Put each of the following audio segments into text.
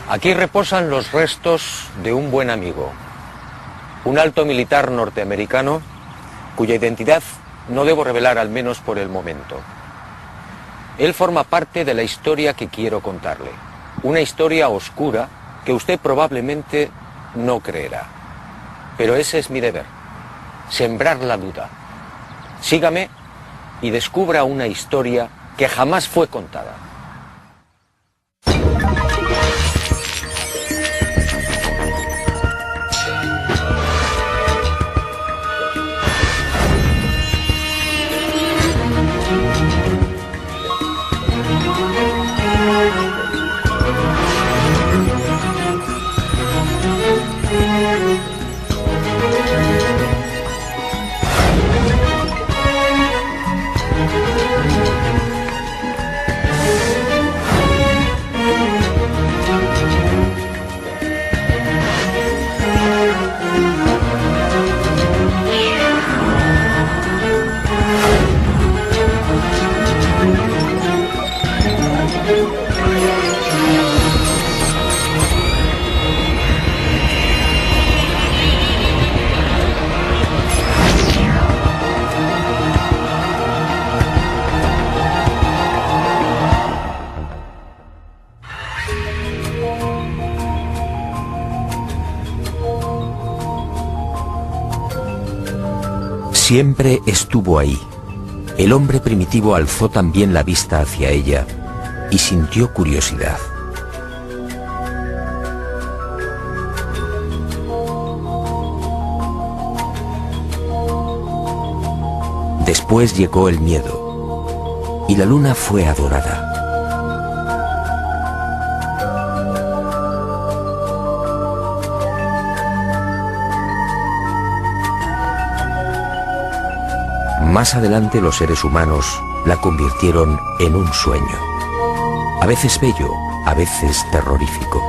Aquí reposan los restos de un buen amigo, un alto militar norteamericano cuya identidad no debo revelar, al menos por el momento. Él forma parte de la historia que quiero contarle, una historia oscura que usted probablemente no creerá. Pero ese es mi deber, sembrar la duda. Sígame y descubra una historia que jamás fue contada. Siempre estuvo ahí. El hombre primitivo alzó también la vista hacia ella y sintió curiosidad. Después llegó el miedo y la luna fue adorada. Más adelante los seres humanos la convirtieron en un sueño, a veces bello, a veces terrorífico.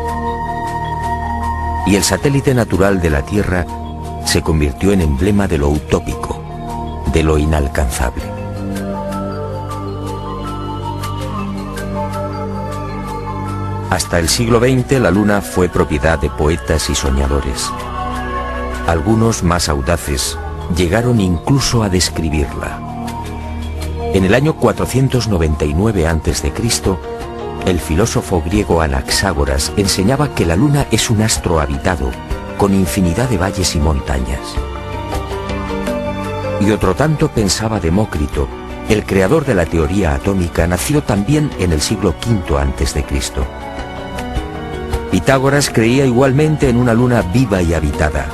Y el satélite natural de la Tierra se convirtió en emblema de lo utópico, de lo inalcanzable. Hasta el siglo XX la Luna fue propiedad de poetas y soñadores. Algunos más audaces llegaron incluso a describirla. En el año 499 a.C., el filósofo griego Anaxágoras enseñaba que la Luna es un astro habitado, con infinidad de valles y montañas. Y otro tanto pensaba Demócrito, el creador de la teoría atómica, nacido también en el siglo V a.C. Pitágoras creía igualmente en una luna viva y habitada.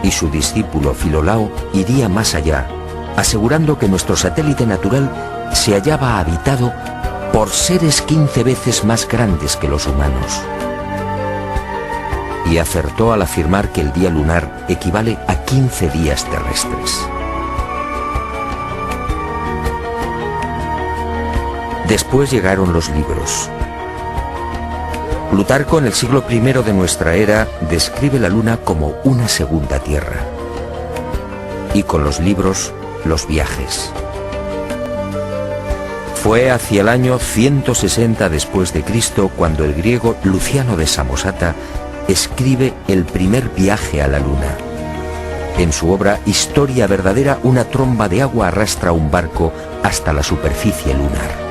Y su discípulo Filolao iría más allá, asegurando que nuestro satélite natural se hallaba habitado por seres 15 veces más grandes que los humanos. Y acertó al afirmar que el día lunar equivale a 15 días terrestres. Después llegaron los libros. Plutarco, en el siglo I de nuestra era, describe la Luna como una segunda Tierra. Y con los libros, los viajes. Fue hacia el año 160 después de Cristo cuando el griego Luciano de Samosata escribe el primer viaje a la Luna. En su obra Historia verdadera, una tromba de agua arrastra un barco hasta la superficie lunar.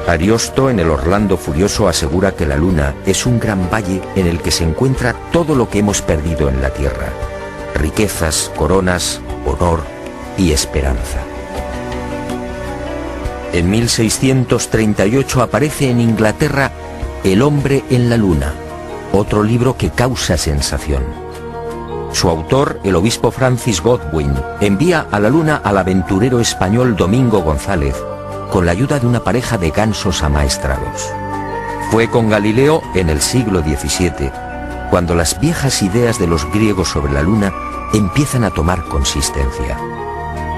Ariosto, en el Orlando Furioso, asegura que la Luna es un gran valle en el que se encuentra todo lo que hemos perdido en la Tierra: riquezas, coronas, honor y esperanza. En 1638 aparece en Inglaterra El hombre en la Luna, otro libro que causa sensación. Su autor, el obispo Francis Godwin, envía a la Luna al aventurero español Domingo González, con la ayuda de una pareja de gansos amaestrados. Fue con Galileo en el siglo XVII, cuando las viejas ideas de los griegos sobre la Luna empiezan a tomar consistencia.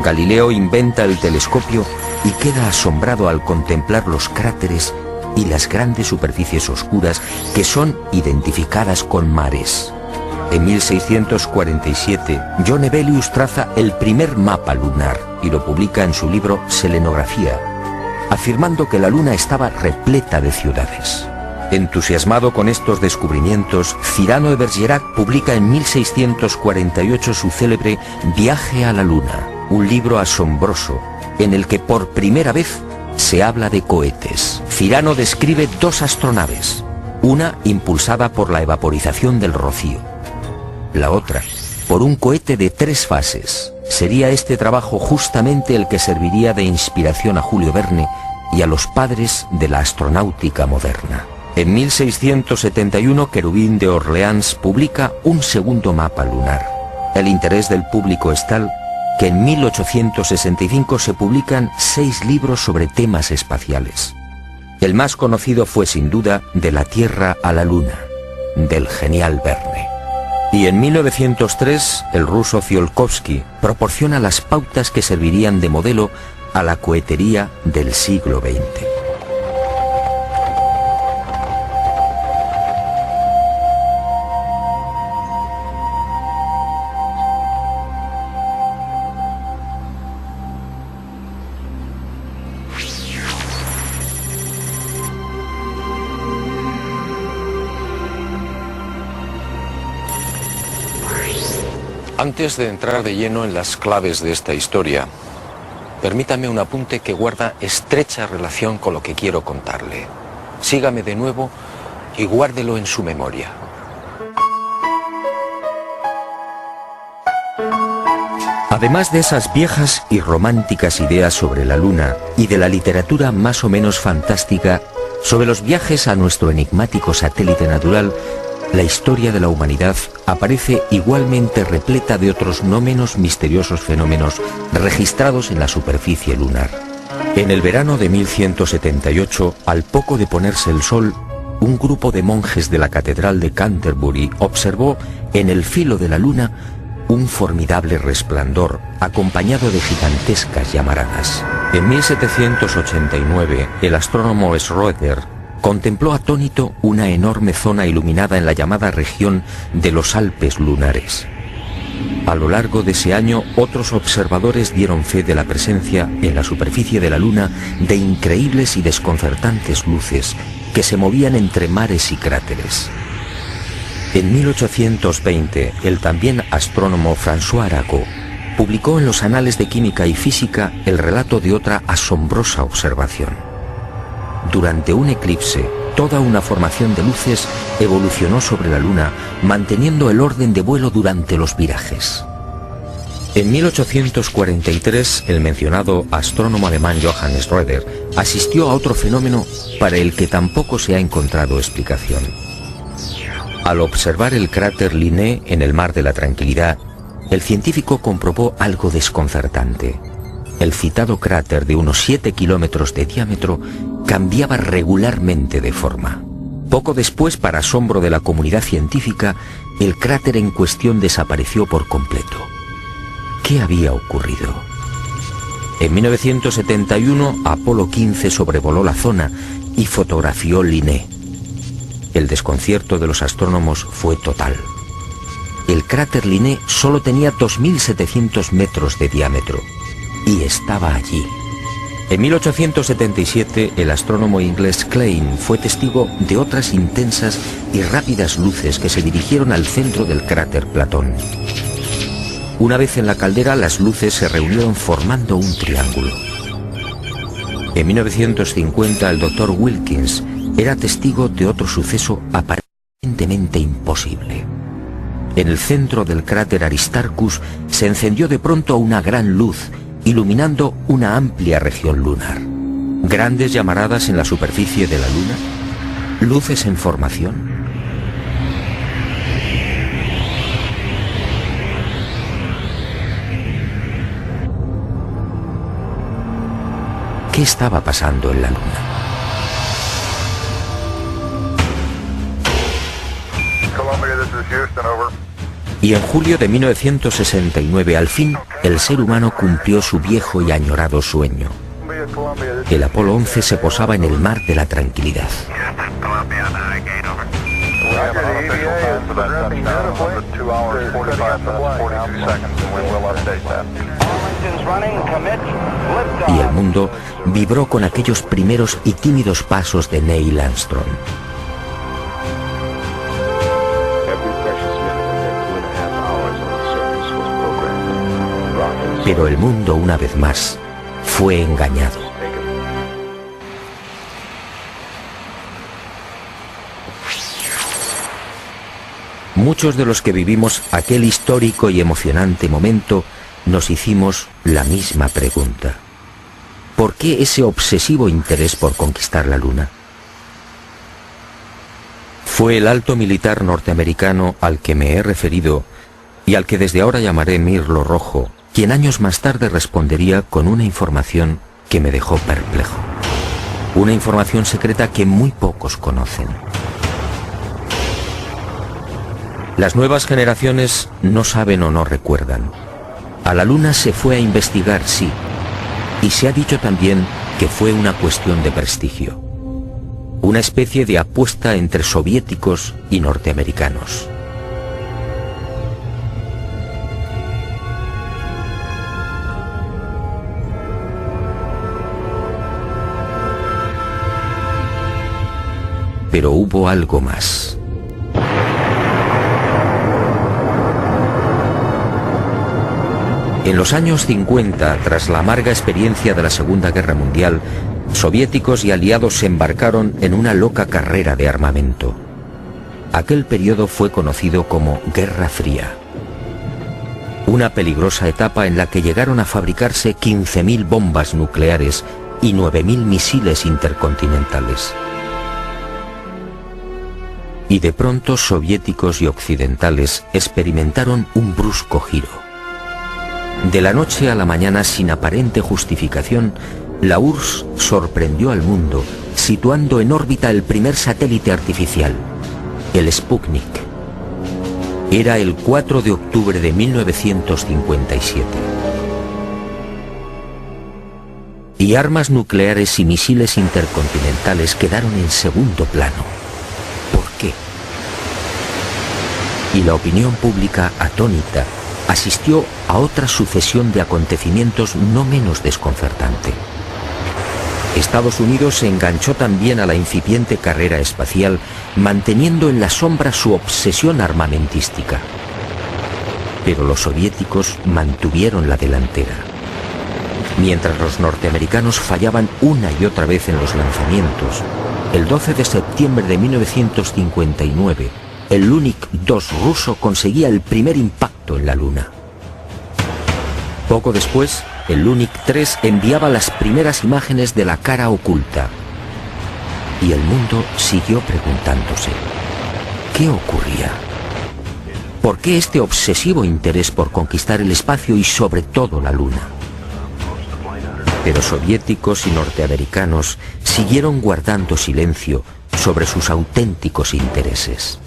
Galileo inventa el telescopio y queda asombrado al contemplar los cráteres y las grandes superficies oscuras que son identificadas con mares. En 1647, John Hevelius traza el primer mapa lunar y lo publica en su libro Selenografía, afirmando que la Luna estaba repleta de ciudades. Entusiasmado con estos descubrimientos, Cyrano de Bergerac publica en 1648 su célebre Viaje a la Luna, un libro asombroso en el que por primera vez se habla de cohetes. Cyrano describe dos astronaves, una impulsada por la evaporización del rocío, la otra por un cohete de 3 fases. Sería este trabajo justamente el que serviría de inspiración a Julio Verne y a los padres de la astronáutica moderna. En 1671, Querubín de Orleans publica un segundo mapa lunar. El interés del público es tal que en 1865 se publican 6 libros sobre temas espaciales. El más conocido fue sin duda De la Tierra a la Luna, del genial Verne. Y en 1903, el ruso Tsiolkovsky proporciona las pautas que servirían de modelo a la cohetería del siglo XX. Antes de entrar de lleno en las claves de esta historia, permítame un apunte que guarda estrecha relación con lo que quiero contarle. Sígame de nuevo y guárdelo en su memoria. Además de esas viejas y románticas ideas sobre la Luna y de la literatura más o menos fantástica sobre los viajes a nuestro enigmático satélite natural, la historia de la humanidad aparece igualmente repleta de otros no menos misteriosos fenómenos registrados en la superficie lunar. En el verano de 1178, al poco de ponerse el sol, un grupo de monjes de la Catedral de Canterbury observó en el filo de la Luna un formidable resplandor acompañado de gigantescas llamaradas. En 1789, el astrónomo Schröder contempló atónito una enorme zona iluminada en la llamada región de los Alpes lunares. A lo largo de ese año, otros observadores dieron fe de la presencia en la superficie de la Luna de increíbles y desconcertantes luces que se movían entre mares y cráteres. En 1820, el también astrónomo François Arago publicó en los Anales de Química y Física el relato de otra asombrosa observación. Durante un eclipse, toda una formación de luces evolucionó sobre la Luna, manteniendo el orden de vuelo durante los virajes. En 1843, el mencionado astrónomo alemán Johann Schröder asistió a otro fenómeno para el que tampoco se ha encontrado explicación. Al observar el cráter Linné en el Mar de la Tranquilidad, el científico comprobó algo desconcertante. El citado cráter de unos 7 kilómetros de diámetro cambiaba regularmente de forma. Poco después, para asombro de la comunidad científica, el cráter en cuestión desapareció por completo. ¿Qué había ocurrido? En 1971, Apolo 15 sobrevoló la zona y fotografió Linné. El desconcierto de los astrónomos fue total. El cráter Linné solo tenía 2.700 metros de diámetro y estaba allí. En 1877, el astrónomo inglés Klein fue testigo de otras intensas y rápidas luces que se dirigieron al centro del cráter Platón. Una vez en la caldera, las luces se reunieron formando un triángulo. En 1950, el Dr. Wilkins era testigo de otro suceso aparentemente imposible. En el centro del cráter Aristarchus se encendió de pronto una gran luz, iluminando una amplia región lunar. Grandes llamaradas en la superficie de la Luna, luces en formación. ¿Qué estaba pasando en la Luna? Y en julio de 1969, al fin, el ser humano cumplió su viejo y añorado sueño. El Apolo 11 se posaba en el Mar de la Tranquilidad. Y el mundo vibró con aquellos primeros y tímidos pasos de Neil Armstrong. Pero el mundo, una vez más, fue engañado. Muchos de los que vivimos aquel histórico y emocionante momento nos hicimos la misma pregunta. ¿Por qué ese obsesivo interés por conquistar la Luna? Fue el alto militar norteamericano al que me he referido y al que desde ahora llamaré Mirlo Rojo, quien años más tarde respondería con una información que me dejó perplejo. Una información secreta que muy pocos conocen. Las nuevas generaciones no saben o no recuerdan. A la Luna se fue a investigar, sí, y se ha dicho también que fue una cuestión de prestigio. Una especie de apuesta entre soviéticos y norteamericanos. Pero hubo algo más. En los años 50, tras la amarga experiencia de la Segunda Guerra Mundial, soviéticos y aliados se embarcaron en una loca carrera de armamento. Aquel periodo fue conocido como Guerra Fría. Una peligrosa etapa en la que llegaron a fabricarse 15.000 bombas nucleares y 9.000 misiles intercontinentales. Y de pronto soviéticos y occidentales experimentaron un brusco giro. De la noche a la mañana, sin aparente justificación, la URSS sorprendió al mundo, situando en órbita el primer satélite artificial, el Sputnik. Era el 4 de octubre de 1957. Y armas nucleares y misiles intercontinentales quedaron en segundo plano. ¿Por qué? Y la opinión pública, atónita, asistió a otra sucesión de acontecimientos no menos desconcertante. Estados Unidos se enganchó también a la incipiente carrera espacial, manteniendo en la sombra su obsesión armamentística. Pero los soviéticos mantuvieron la delantera. Mientras los norteamericanos fallaban una y otra vez en los lanzamientos, el 12 de septiembre de 1959, el Lunik 2 ruso conseguía el primer impacto en la Luna. Poco después, el Lunik 3 enviaba las primeras imágenes de la cara oculta. Y el mundo siguió preguntándose, ¿qué ocurría? ¿Por qué este obsesivo interés por conquistar el espacio y sobre todo la Luna? Pero soviéticos y norteamericanos siguieron guardando silencio sobre sus auténticos intereses.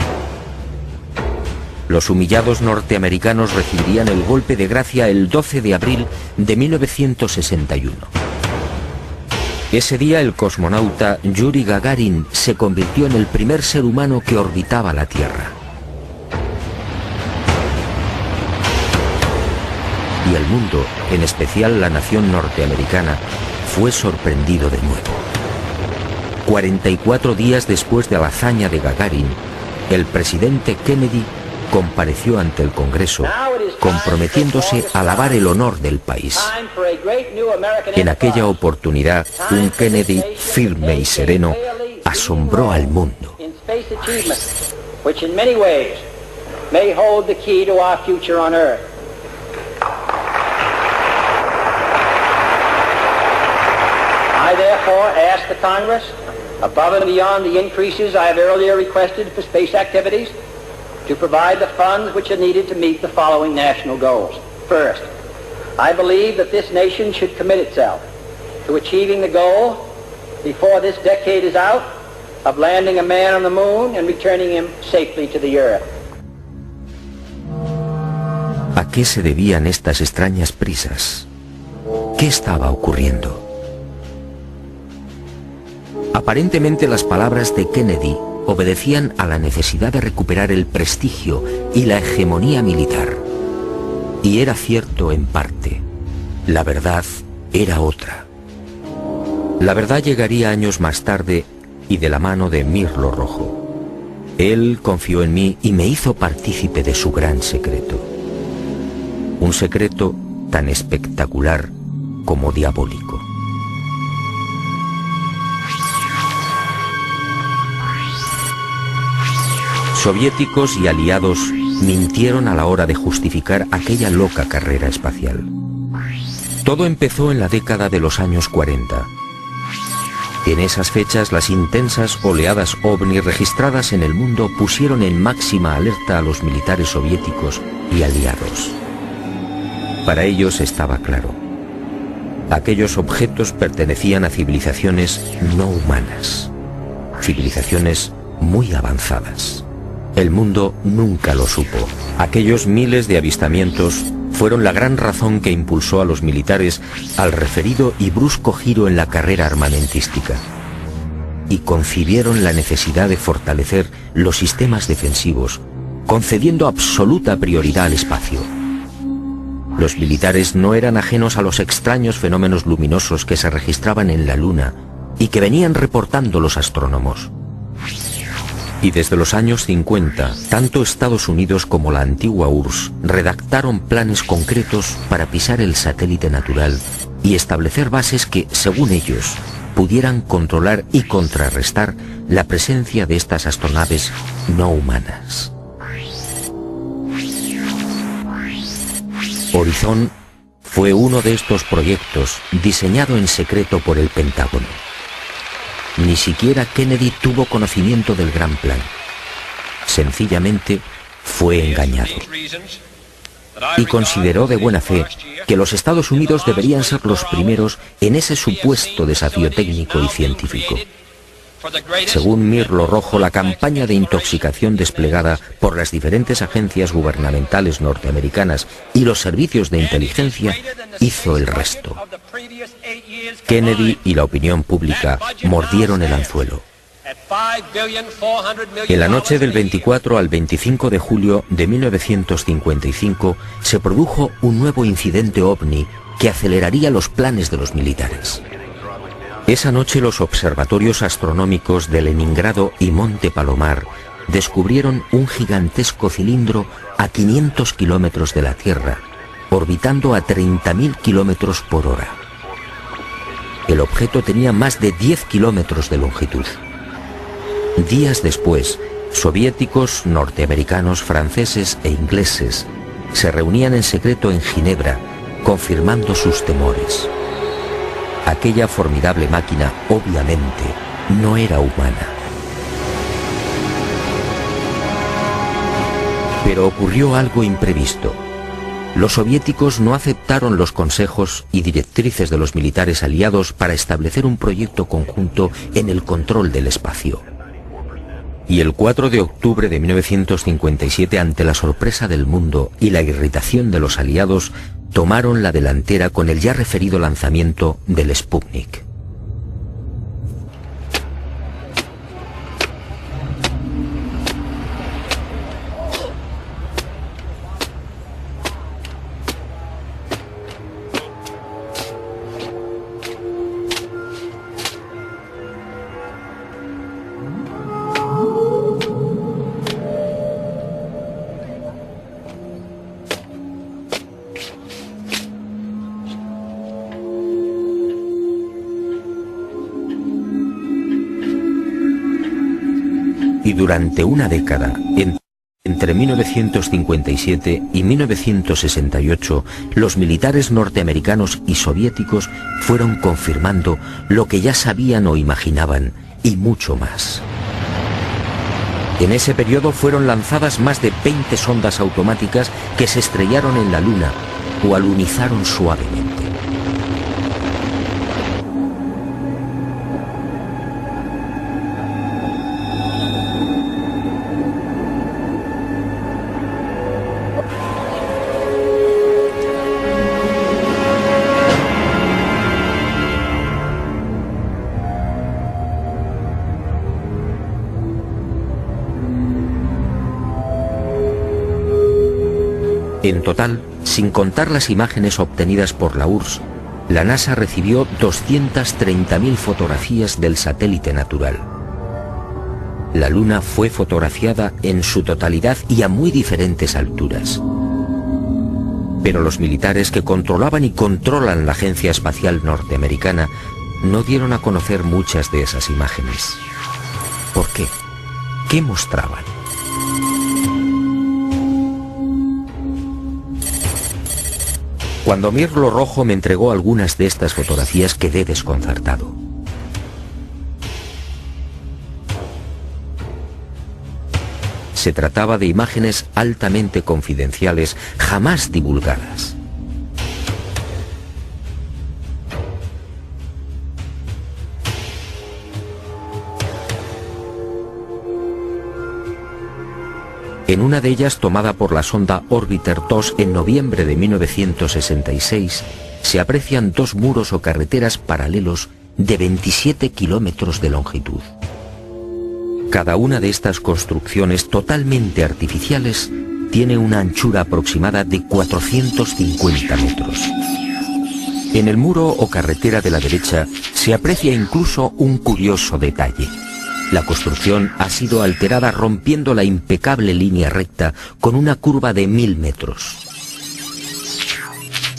Los humillados norteamericanos recibirían el golpe de gracia el 12 de abril de 1961. Ese día el cosmonauta Yuri Gagarin se convirtió en el primer ser humano que orbitaba la Tierra. Y el mundo, en especial la nación norteamericana, fue sorprendido de nuevo. 44 días después de la hazaña de Gagarin, el presidente Kennedy compareció ante el Congreso, comprometiéndose a lavar el honor del país. En aquella oportunidad, un Kennedy firme y sereno asombró al mundo. I therefore ask the Congress, above and beyond the increases I have earlier requested for space activities, to provide the funds which are needed to meet the following national goals. First, I believe that this nation should commit itself to achieving the goal, before this decade is out, of landing a man on the moon and returning him safely to the Earth. ¿A qué se debían estas extrañas prisas? ¿Qué estaba ocurriendo? Aparentemente las palabras de Kennedy obedecían a la necesidad de recuperar el prestigio y la hegemonía militar. Y era cierto en parte. La verdad era otra. La verdad llegaría años más tarde y de la mano de Mirlo Rojo. Él confió en mí y me hizo partícipe de su gran secreto. Un secreto tan espectacular como diabólico. Soviéticos y aliados mintieron a la hora de justificar aquella loca carrera espacial. Todo empezó en la década de los años 40. En esas fechas, las intensas oleadas ovni registradas en el mundo pusieron en máxima alerta a los militares soviéticos y aliados. Para ellos estaba claro: aquellos objetos pertenecían a civilizaciones no humanas, civilizaciones muy avanzadas. El mundo nunca lo supo. Aquellos miles de avistamientos fueron la gran razón que impulsó a los militares al referido y brusco giro en la carrera armamentística, y concibieron la necesidad de fortalecer los sistemas defensivos, concediendo absoluta prioridad al espacio. Los militares no eran ajenos a los extraños fenómenos luminosos que se registraban en la Luna y que venían reportando los astrónomos. Y desde los años 50, tanto Estados Unidos como la antigua URSS redactaron planes concretos para pisar el satélite natural y establecer bases que, según ellos, pudieran controlar y contrarrestar la presencia de estas astronaves no humanas. Horizon fue uno de estos proyectos diseñado en secreto por el Pentágono. Ni siquiera Kennedy tuvo conocimiento del gran plan. Sencillamente fue engañado. Y consideró de buena fe que los Estados Unidos deberían ser los primeros en ese supuesto desafío técnico y científico. Según Mirlo Rojo, la campaña de intoxicación desplegada por las diferentes agencias gubernamentales norteamericanas y los servicios de inteligencia hizo el resto. Kennedy y la opinión pública mordieron el anzuelo. En la noche del 24 al 25 de julio de 1955 se produjo un nuevo incidente ovni que aceleraría los planes de los militares. Esa noche los observatorios astronómicos de Leningrado y Monte Palomar descubrieron un gigantesco cilindro a 500 kilómetros de la Tierra, orbitando a 30.000 kilómetros por hora. El objeto tenía más de 10 kilómetros de longitud. Días después, soviéticos, norteamericanos, franceses e ingleses se reunían en secreto en Ginebra, confirmando sus temores. Aquella formidable máquina, obviamente, no era humana. Pero ocurrió algo imprevisto. Los soviéticos no aceptaron los consejos y directrices de los militares aliados para establecer un proyecto conjunto en el control del espacio. Y el 4 de octubre de 1957, ante la sorpresa del mundo y la irritación de los aliados, tomaron la delantera con el ya referido lanzamiento del Sputnik. Y durante una década, entre 1957 y 1968, los militares norteamericanos y soviéticos fueron confirmando lo que ya sabían o imaginaban, y mucho más. En ese periodo fueron lanzadas más de 20 sondas automáticas que se estrellaron en la Luna o alunizaron suavemente. En total, sin contar las imágenes obtenidas por la URSS, la NASA recibió 230.000 fotografías del satélite natural. La Luna fue fotografiada en su totalidad y a muy diferentes alturas. Pero los militares que controlaban y controlan la Agencia Espacial Norteamericana no dieron a conocer muchas de esas imágenes. ¿Por qué? ¿Qué mostraban? Cuando Mirlo Rojo me entregó algunas de estas fotografías quedé desconcertado. Se trataba de imágenes altamente confidenciales, jamás divulgadas. En una de ellas, tomada por la sonda Orbiter 2 en noviembre de 1966, se aprecian dos muros o carreteras paralelos de 27 kilómetros de longitud. Cada una de estas construcciones totalmente artificiales tiene una anchura aproximada de 450 metros. En el muro o carretera de la derecha se aprecia incluso un curioso detalle. La construcción ha sido alterada rompiendo la impecable línea recta con una curva de 1000 metros.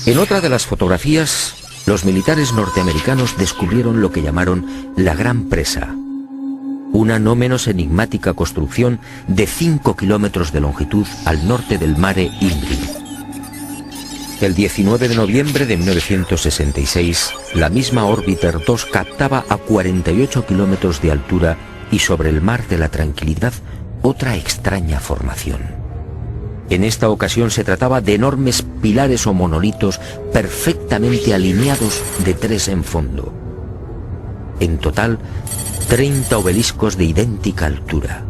En otra de las fotografías, los militares norteamericanos descubrieron lo que llamaron la Gran Presa, una no menos enigmática construcción de 5 kilómetros de longitud al norte del Mare Imbrium. El 19 de noviembre de 1966, la misma Orbiter 2 captaba a 48 kilómetros de altura y sobre el Mar de la Tranquilidad otra extraña formación. En esta ocasión se trataba de enormes pilares o monolitos perfectamente alineados de 3 en fondo. En total, 30 obeliscos de idéntica altura.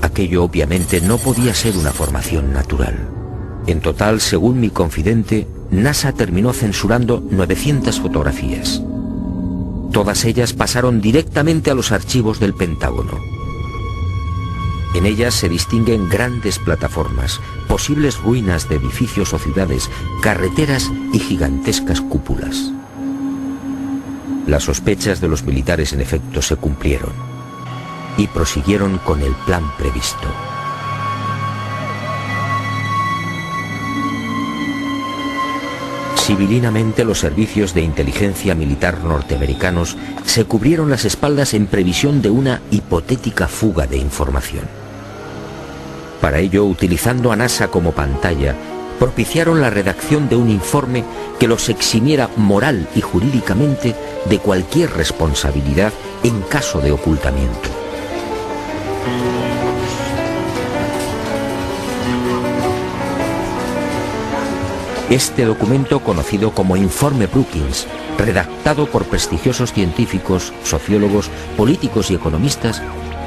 Aquello obviamente no podía ser una formación natural. En total, según mi confidente, NASA terminó censurando 900 fotografías. Todas ellas pasaron directamente a los archivos del Pentágono. En ellas se distinguen grandes plataformas, posibles ruinas de edificios o ciudades, carreteras y gigantescas cúpulas. Las sospechas de los militares en efecto se cumplieron y prosiguieron con el plan previsto. Civilinamente, los servicios de inteligencia militar norteamericanos se cubrieron las espaldas en previsión de una hipotética fuga de información. Para ello, utilizando a NASA como pantalla, propiciaron la redacción de un informe que los eximiera moral y jurídicamente de cualquier responsabilidad en caso de ocultamiento. Este documento, conocido como Informe Brookings, redactado por prestigiosos científicos, sociólogos, políticos y economistas,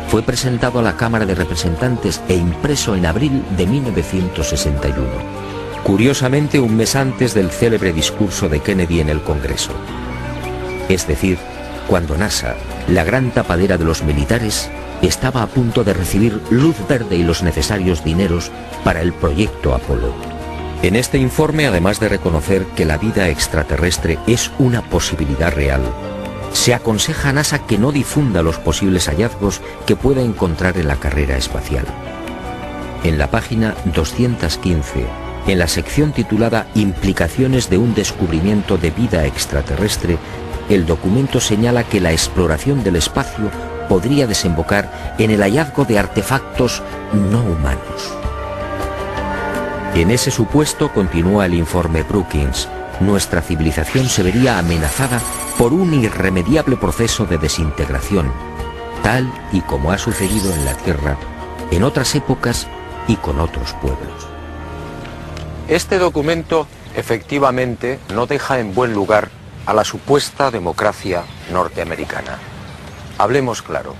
fue presentado a la Cámara de Representantes e impreso en abril de 1961. Curiosamente, un mes antes del célebre discurso de Kennedy en el Congreso. Es decir, cuando NASA, la gran tapadera de los militares, estaba a punto de recibir luz verde y los necesarios dineros para el proyecto Apolo. En este informe, además de reconocer que la vida extraterrestre es una posibilidad real, se aconseja a NASA que no difunda los posibles hallazgos que pueda encontrar en la carrera espacial. En la página 215, en la sección titulada Implicaciones de un descubrimiento de vida extraterrestre, el documento señala que la exploración del espacio podría desembocar en el hallazgo de artefactos no humanos. En ese supuesto, continúa el informe Brookings, nuestra civilización se vería amenazada por un irremediable proceso de desintegración, tal y como ha sucedido en la Tierra, en otras épocas y con otros pueblos. Este documento, efectivamente, no deja en buen lugar a la supuesta democracia norteamericana. Hablemos claro.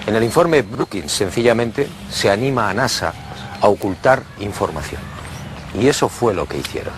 En el informe Brookings, sencillamente, se anima a NASA a ocultar información. Y eso fue lo que hicieron.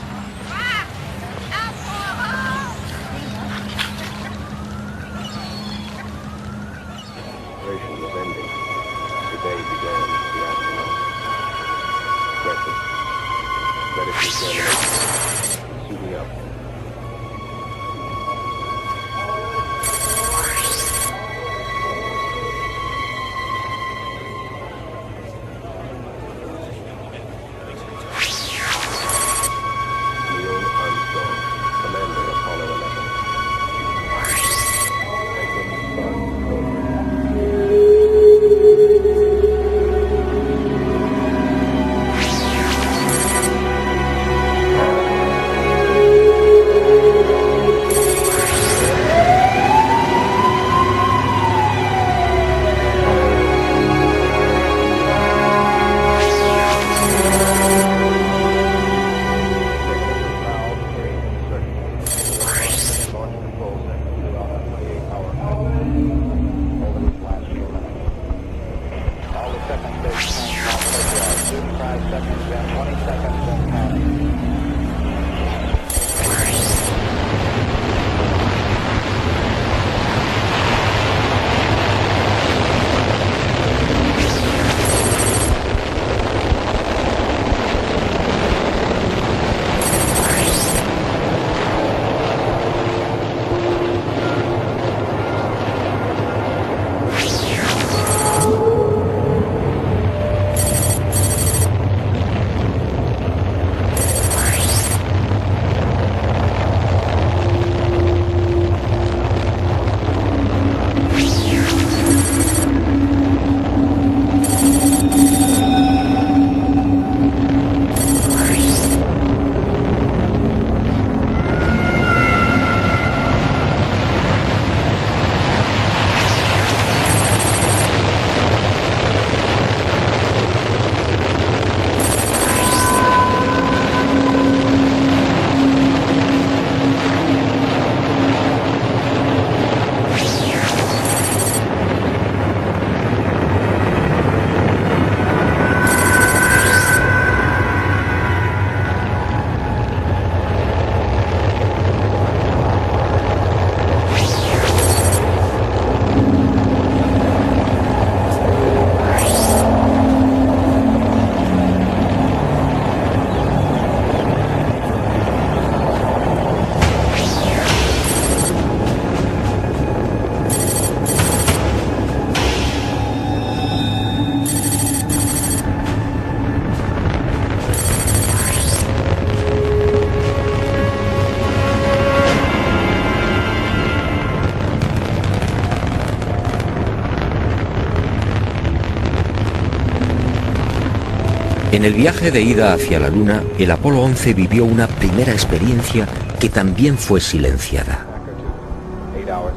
En el viaje de ida hacia la Luna, el Apolo 11 vivió una primera experiencia que también fue silenciada.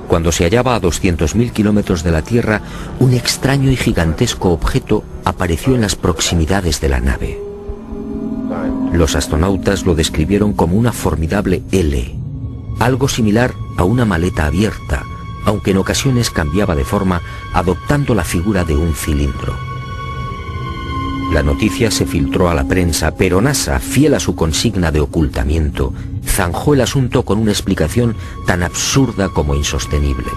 Cuando se hallaba a 200.000 kilómetros de la Tierra, un extraño y gigantesco objeto apareció en las proximidades de la nave. Los astronautas lo describieron como una formidable L, algo similar a una maleta abierta, aunque en ocasiones cambiaba de forma, adoptando la figura de un cilindro. La noticia se filtró a la prensa, pero NASA, fiel a su consigna de ocultamiento, zanjó el asunto con una explicación tan absurda como insostenible.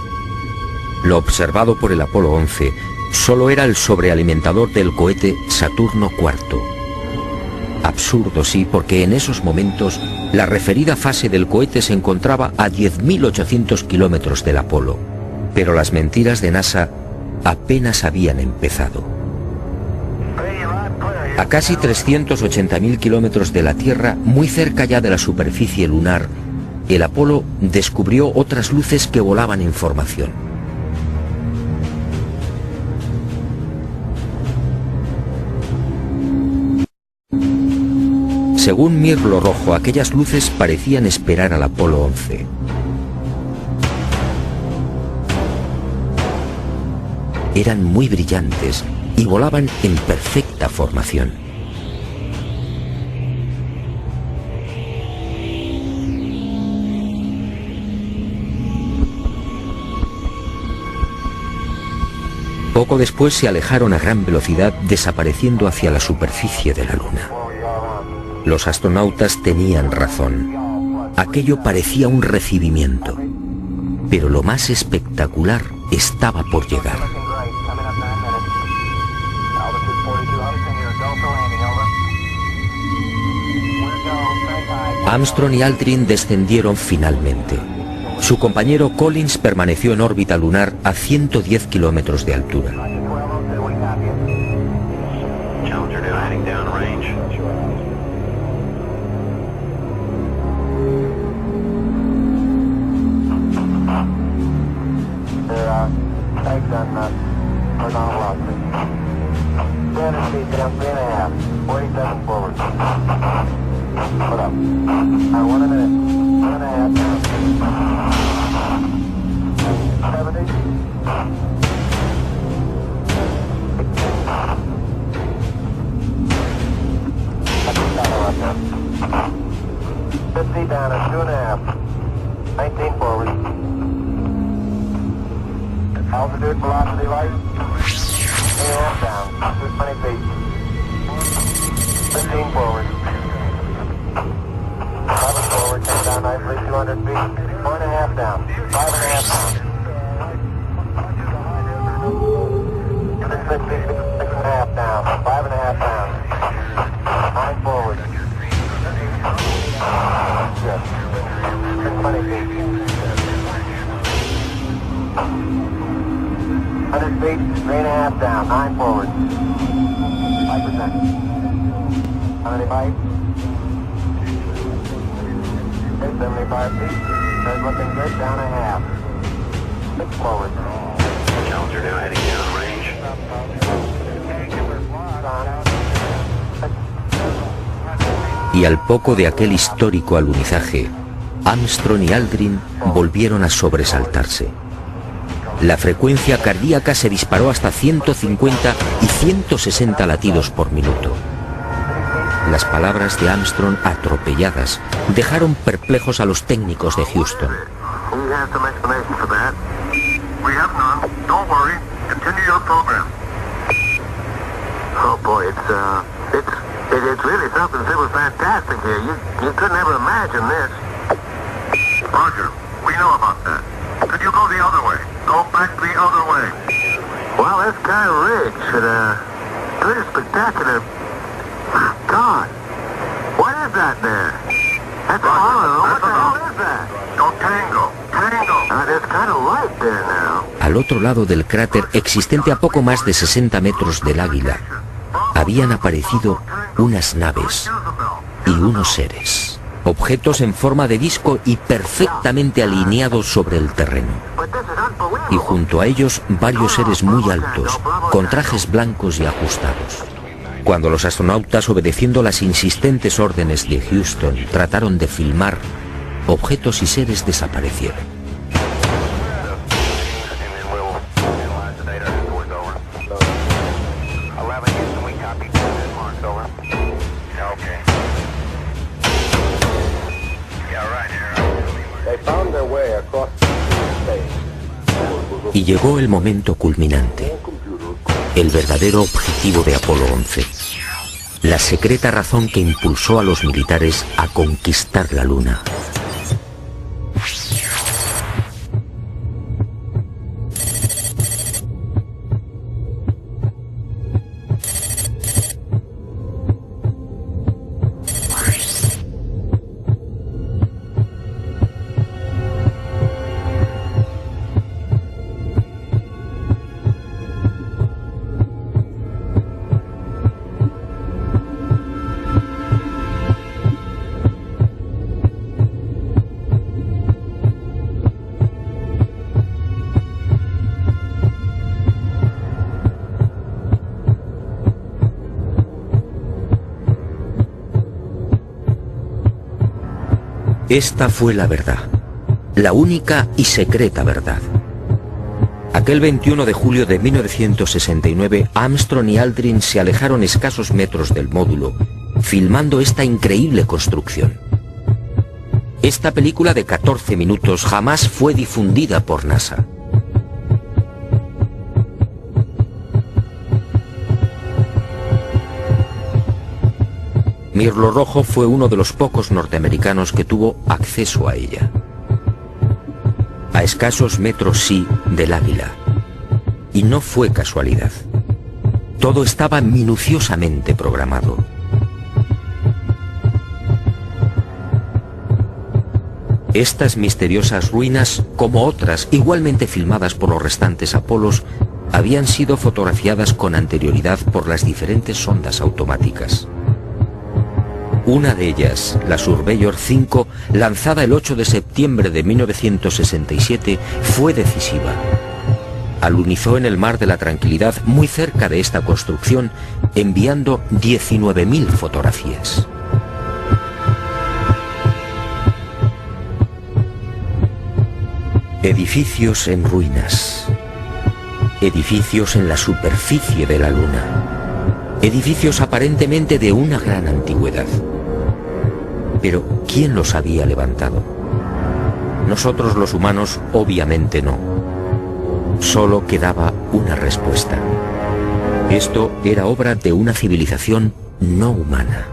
Lo observado por el Apolo 11 solo era el sobrealimentador del cohete Saturno IV. Absurdo, sí, porque en esos momentos la referida fase del cohete se encontraba a 10.800 kilómetros del Apolo, pero las mentiras de NASA apenas habían empezado. A casi 380.000 kilómetros de la Tierra, muy cerca ya de la superficie lunar, el Apolo descubrió otras luces que volaban en formación. Según Mirlo Rojo, aquellas luces parecían esperar al Apolo 11. Eran muy brillantes y volaban en perfecta formación. Poco después se alejaron a gran velocidad, desapareciendo hacia la superficie de la Luna. Los astronautas tenían razón. Aquello parecía un recibimiento, pero lo más espectacular estaba por llegar. Armstrong y Aldrin descendieron finalmente. Su compañero Collins permaneció en órbita lunar a 110 kilómetros de altura. Altitude, velocity, light. 8.5 down. 220 feet. 15 forward. 11 forward, 10 down nicely, 200 feet. 4.5 down, 5.5 down. 6.5 down, 5.5 down. 9 forward. Yes. 20 feet. 100 feet, 3.5 down, 9 forward. 5%. How many bites? 75 feet. Third looking good, down a half. 6 forward. Challenger now heading down range. Y al poco de aquel histórico alunizaje, Armstrong y Aldrin volvieron a sobresaltarse. La frecuencia cardíaca se disparó hasta 150 y 160 latidos por minuto. Las palabras de Armstrong, atropelladas, dejaron perplejos a los técnicos de Houston. Oh boy, it's really something. It was fantastic here. You couldn't ever imagine this. Roger, we know about that. Could you go the other way? Go back the other way. Well, that's kind of rich and pretty spectacular. God, what is that there? That's a hollow. What the hell is that? Go tango, tango. There's kind of light there now. Al otro lado del cráter, existente a poco más de 60 metros del Águila, habían aparecido unas naves y unos seres, objetos en forma de disco y perfectamente alineados sobre el terreno. Y junto a ellos varios seres muy altos, con trajes blancos y ajustados. Cuando los astronautas, obedeciendo las insistentes órdenes de Houston, trataron de filmar, objetos y seres desaparecieron. Y llegó el momento culminante, el verdadero objetivo de Apolo 11, la secreta razón que impulsó a los militares a conquistar la Luna. Esta fue la verdad, la única y secreta verdad. Aquel 21 de julio de 1969, Armstrong y Aldrin se alejaron escasos metros del módulo, filmando esta increíble construcción. Esta película de 14 minutos jamás fue difundida por NASA. Mirlo Rojo fue uno de los pocos norteamericanos que tuvo acceso a ella. A escasos metros, sí, del Águila. Y no fue casualidad. Todo estaba minuciosamente programado. Estas misteriosas ruinas, como otras igualmente filmadas por los restantes Apolos, habían sido fotografiadas con anterioridad por las diferentes sondas automáticas. Una de ellas, la Surveyor 5, lanzada el 8 de septiembre de 1967, fue decisiva. Alunizó en el Mar de la Tranquilidad, muy cerca de esta construcción, enviando 19.000 fotografías. Edificios en ruinas. Edificios en la superficie de la Luna. Edificios aparentemente de una gran antigüedad. Pero, ¿quién los había levantado? Nosotros los humanos, obviamente no. Solo quedaba una respuesta. Esto era obra de una civilización no humana.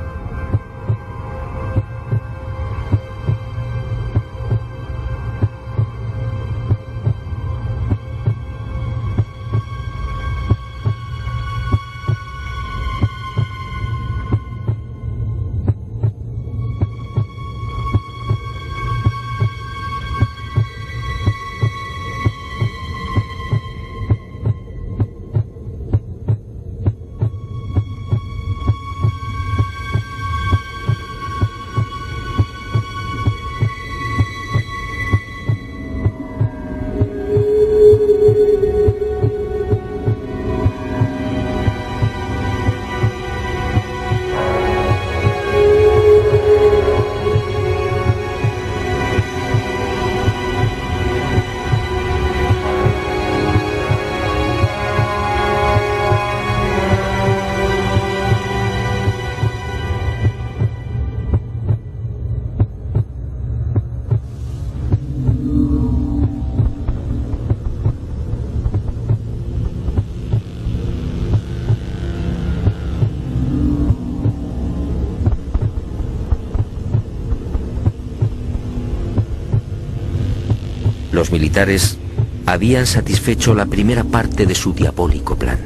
Los militares habían satisfecho la primera parte de su diabólico plan.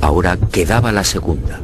Ahora quedaba la segunda.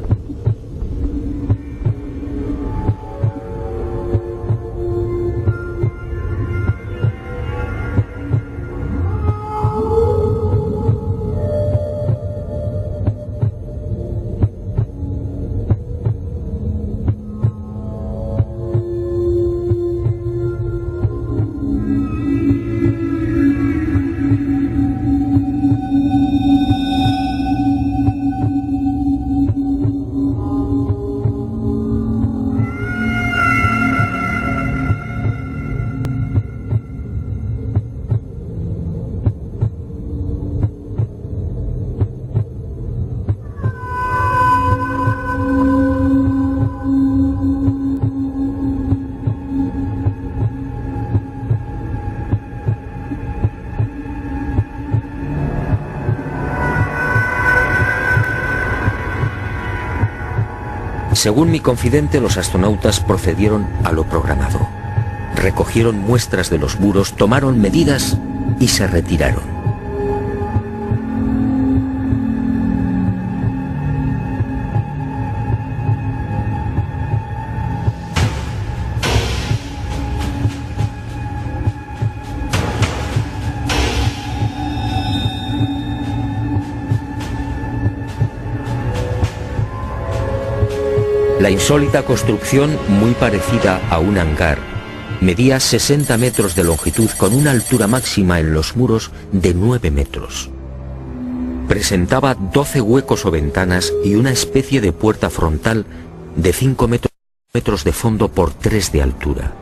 Según mi confidente, los astronautas procedieron a lo programado. Recogieron muestras de los muros, tomaron medidas y se retiraron. La insólita construcción, muy parecida a un hangar, medía 60 metros de longitud con una altura máxima en los muros de 9 metros. Presentaba 12 huecos o ventanas y una especie de puerta frontal de 5 metros de fondo por 3 de altura.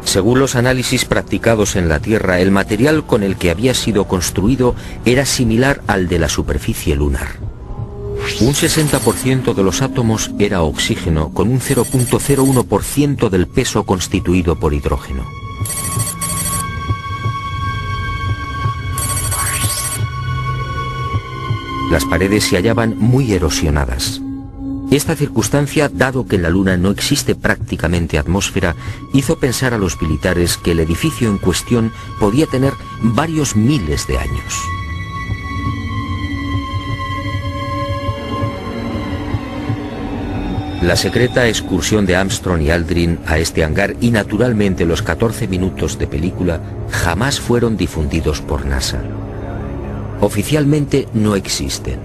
Según los análisis practicados en la Tierra, el material con el que había sido construido era similar al de la superficie lunar. Un 60% de los átomos era oxígeno, con un 0.01% del peso constituido por hidrógeno. Las paredes se hallaban muy erosionadas. Esta circunstancia, dado que en la Luna no existe prácticamente atmósfera, hizo pensar a los militares que el edificio en cuestión podía tener varios miles de años. La secreta excursión de Armstrong y Aldrin a este hangar y naturalmente los 14 minutos de película jamás fueron difundidos por NASA. Oficialmente no existen.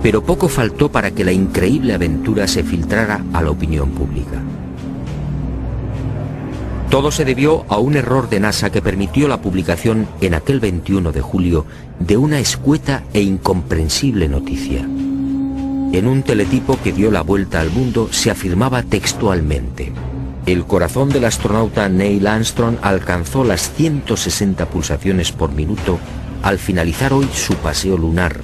Pero poco faltó para que la increíble aventura se filtrara a la opinión pública. Todo se debió a un error de NASA que permitió la publicación en aquel 21 de julio de una escueta e incomprensible noticia. En un teletipo que dio la vuelta al mundo se afirmaba textualmente: el corazón del astronauta Neil Armstrong alcanzó las 160 pulsaciones por minuto al finalizar hoy su paseo lunar,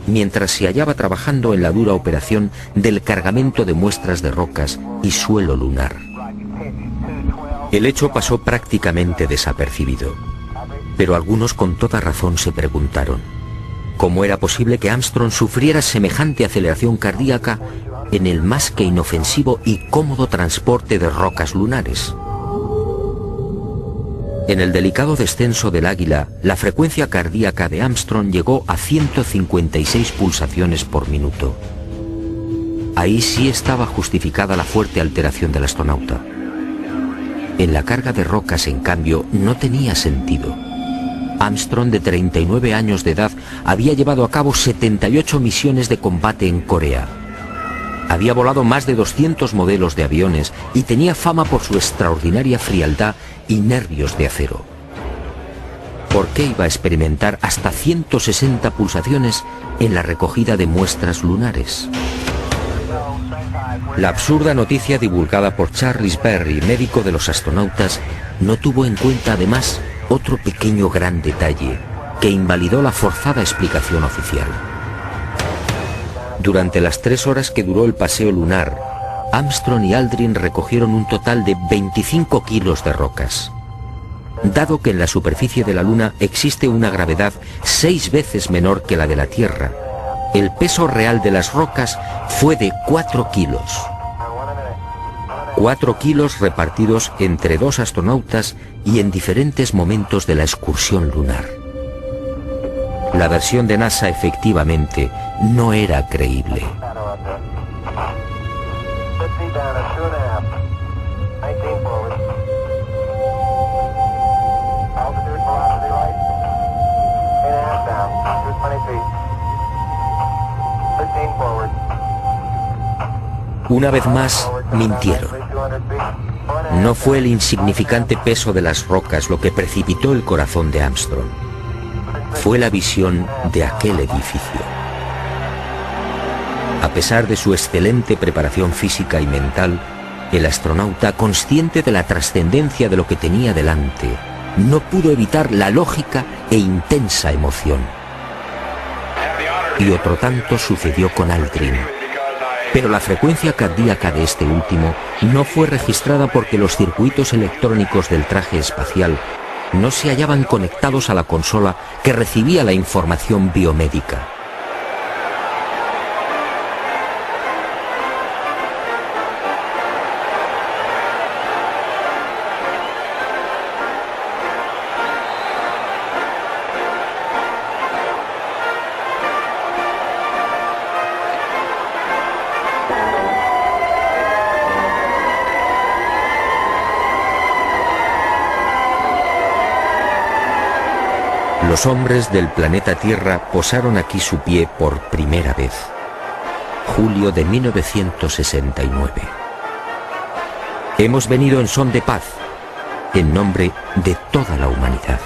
mientras se hallaba trabajando en la dura operación del cargamento de muestras de rocas y suelo lunar. El hecho pasó prácticamente desapercibido, pero algunos con toda razón se preguntaron: ¿Cómo era posible que Armstrong sufriera semejante aceleración cardíaca en el más que inofensivo y cómodo transporte de rocas lunares? En el delicado descenso del Águila, la frecuencia cardíaca de Armstrong llegó a 156 pulsaciones por minuto. Ahí sí estaba justificada la fuerte alteración del astronauta. En la carga de rocas, en cambio, no tenía sentido. Armstrong, de 39 años de edad, había llevado a cabo 78 misiones de combate en Corea. Había volado más de 200 modelos de aviones y tenía fama por su extraordinaria frialdad y nervios de acero. ¿Por qué iba a experimentar hasta 160 pulsaciones en la recogida de muestras lunares? La absurda noticia divulgada por Charles Berry, médico de los astronautas, no tuvo en cuenta además otro pequeño gran detalle que invalidó la forzada explicación oficial. Durante las 3 horas que duró el paseo lunar, Armstrong y Aldrin recogieron un total de 25 kilos de rocas. Dado que en la superficie de la Luna existe una gravedad 6 veces menor que la de la Tierra, el peso real de las rocas fue de 4 kilos. 4 kilos repartidos entre 2 astronautas y en diferentes momentos de la excursión lunar. La versión de NASA efectivamente no era creíble. Una vez más, mintieron. No fue el insignificante peso de las rocas lo que precipitó el corazón de Armstrong. Fue la visión de aquel edificio. A pesar de su excelente preparación física y mental, el astronauta, consciente de la trascendencia de lo que tenía delante, no pudo evitar la lógica e intensa emoción. Y otro tanto sucedió con Aldrin. Pero la frecuencia cardíaca de este último no fue registrada porque los circuitos electrónicos del traje espacial no se hallaban conectados a la consola que recibía la información biomédica. Los hombres del planeta Tierra posaron aquí su pie por primera vez. Julio de 1969. Hemos venido en son de paz, en nombre de toda la humanidad.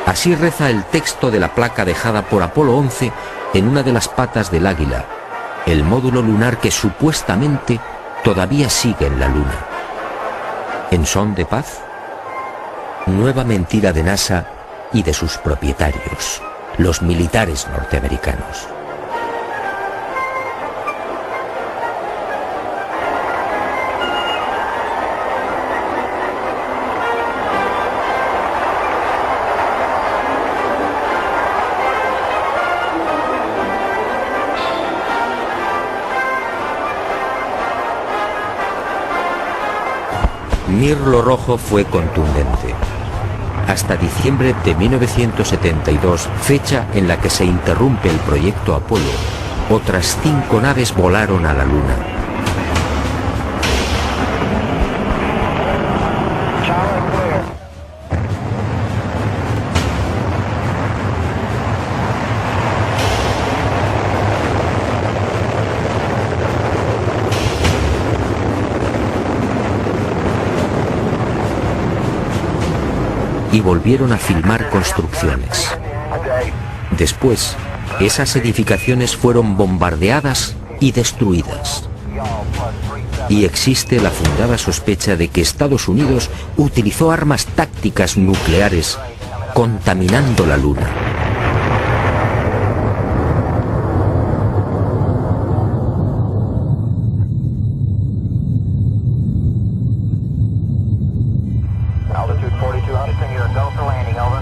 Así reza el texto de la placa dejada por Apolo 11 en una de las patas del Águila, el módulo lunar que supuestamente todavía sigue en la Luna. ¿En son de paz? Nueva mentira de NASA y de sus propietarios, los militares norteamericanos. Mirlo Rojo fue contundente. Hasta diciembre de 1972, fecha en la que se interrumpe el proyecto Apolo, otras 5 naves volaron a la Luna. Y volvieron a filmar construcciones. Después, esas edificaciones fueron bombardeadas y destruidas. Y existe la fundada sospecha de que Estados Unidos utilizó armas tácticas nucleares contaminando la Luna. Altitude 42, Houston, you're go for landing, over.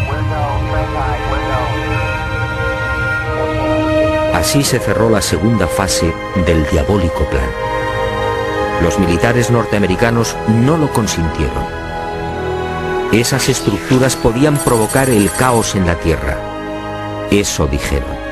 We're go, train time. Así se cerró la segunda fase del diabólico plan. Los militares norteamericanos no lo consintieron. Esas estructuras podían provocar el caos en la Tierra. Eso dijeron.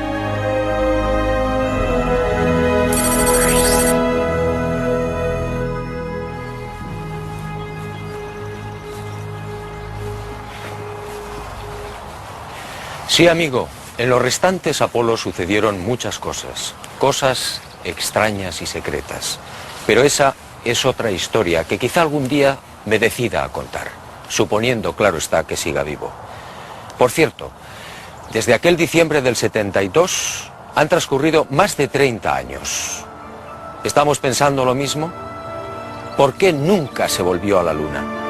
Sí, amigo, en los restantes Apolo sucedieron muchas cosas, cosas extrañas y secretas. Pero esa es otra historia que quizá algún día me decida a contar, suponiendo, claro está, que siga vivo. Por cierto, desde aquel diciembre del 72 han transcurrido más de 30 años. ¿Estamos pensando lo mismo? ¿Por qué nunca se volvió a la Luna?